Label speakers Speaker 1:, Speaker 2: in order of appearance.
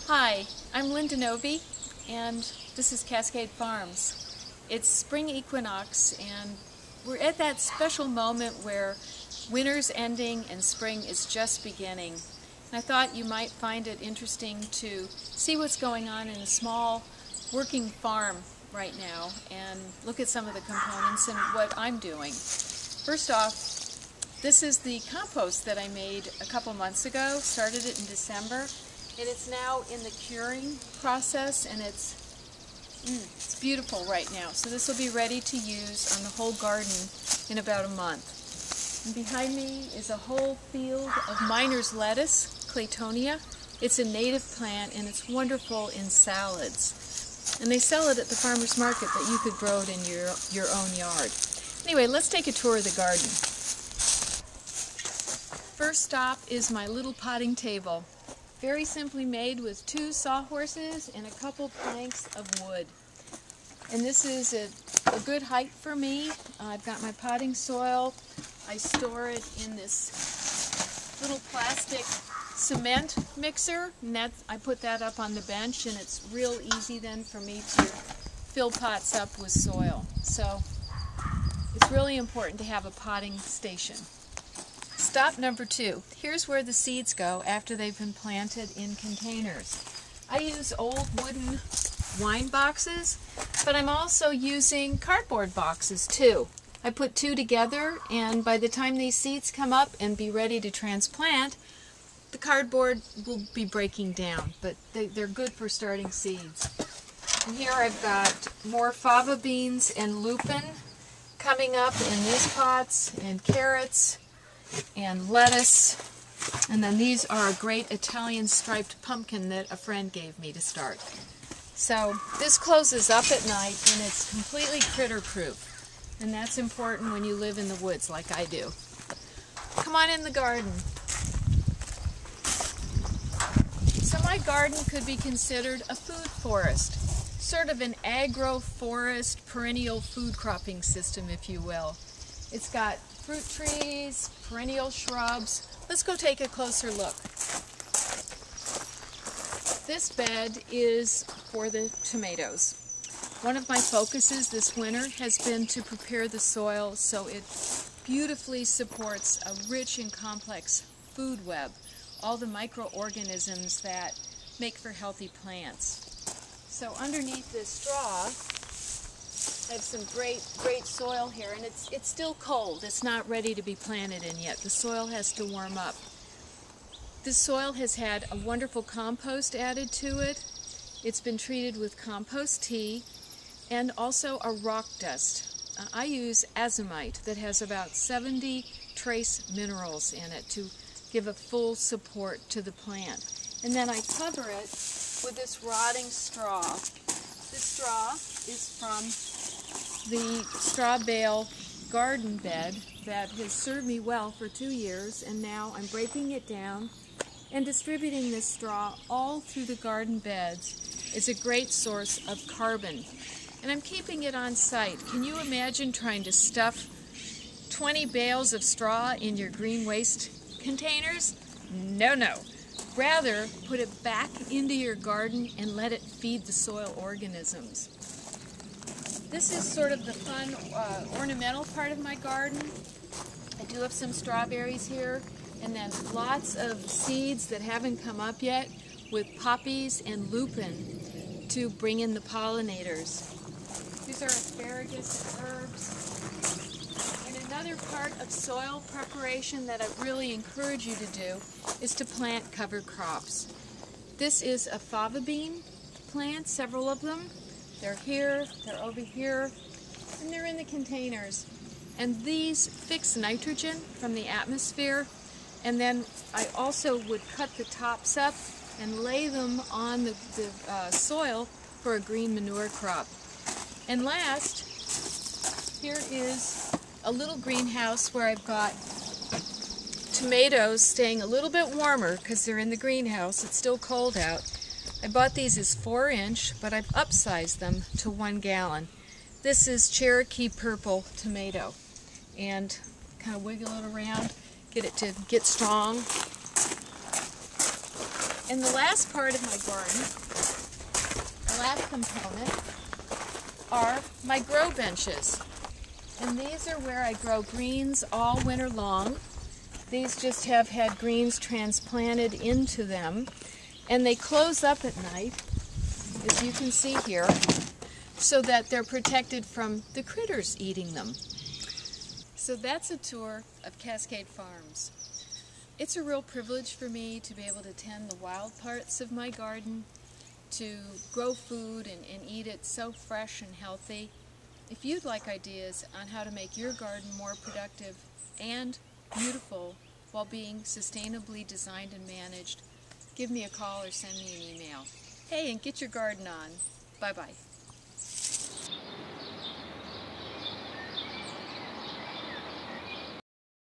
Speaker 1: Hi, I'm Linda Novy, and this is Cascade Farms. It's spring equinox, and we're at that special moment where winter's ending and spring is just beginning. And I thought you might find it interesting to see what's going on in a small working farm right now and look at some of the components and what I'm doing. First off, this is the compost that I made a couple months ago, started it in December. And it's now in the curing process, and it's beautiful right now. So this will be ready to use on the whole garden in about a month. And behind me is a whole field of miner's lettuce, Claytonia. It's a native plant, and it's wonderful in salads. And they sell it at the farmer's market, but you could grow it in your own yard. Anyway, let's take a tour of the garden. First stop is my little potting table. Very simply made with 2 sawhorses and a couple planks of wood. And this is a good height for me. I've got my potting soil. I store it in this little plastic cement mixer, and I put that up on the bench, and it's real easy then for me to fill pots up with soil. So it's really important to have a potting station. Stop number 2. Here's where the seeds go after they've been planted in containers. I use old wooden wine boxes, but I'm also using cardboard boxes too. I put 2 together, and by the time these seeds come up and be ready to transplant, the cardboard will be breaking down, but they're good for starting seeds. And here I've got more fava beans and lupin coming up in these pots, and carrots, and lettuce, and then these are a great Italian striped pumpkin that a friend gave me to start. So this closes up at night, and it's completely critter proof, and that's important when you live in the woods like I do. Come on in the garden. So my garden could be considered a food forest, sort of an agroforest perennial food cropping system, if you will. It's got fruit trees, perennial shrubs. Let's go take a closer look. This bed is for the tomatoes. One of my focuses this winter has been to prepare the soil so it beautifully supports a rich and complex food web, all the microorganisms that make for healthy plants. So underneath this straw, I have some great soil here, and it's still cold. It's not ready to be planted in yet. The soil has to warm up. This soil has had a wonderful compost added to it. It's been treated with compost tea and also a rock dust. I use azomite that has about 70 trace minerals in it to give a full support to the plant. And then I cover it with this rotting straw. This straw is from the straw bale garden bed that has served me well for 2 years, and now I'm breaking it down and distributing this straw all through the garden beds. It's a great source of carbon, and I'm keeping it on site. Can you imagine trying to stuff 20 bales of straw in your green waste containers? No. Rather, put it back into your garden and let it feed the soil organisms. This is sort of the fun ornamental part of my garden. I do have some strawberries here, and then lots of seeds that haven't come up yet with poppies and lupin to bring in the pollinators. These are asparagus and herbs. And another part of soil preparation that I really encourage you to do is to plant cover crops. This is a fava bean plant, several of them. They're here, they're over here, and they're in the containers. And these fix nitrogen from the atmosphere, and then I also would cut the tops up and lay them on the soil for a green manure crop. And last, here is a little greenhouse where I've got tomatoes staying a little bit warmer because they're in the greenhouse. It's still cold out. I bought these as 4-inch, but I've upsized them to 1 gallon. This is Cherokee purple tomato, and kind of wiggle it around, get it to get strong. And the last part of my garden, the last component, are my grow benches. And these are where I grow greens all winter long. These just have had greens transplanted into them. And they close up at night, as you can see here, so that they're protected from the critters eating them. So that's a tour of Cascade Farms. It's a real privilege for me to be able to tend the wild parts of my garden, to grow food and eat it so fresh and healthy. If you'd like ideas on how to make your garden more productive and beautiful while being sustainably designed and managed, give me a call or send me an email. Hey, and get your garden on. Bye-bye.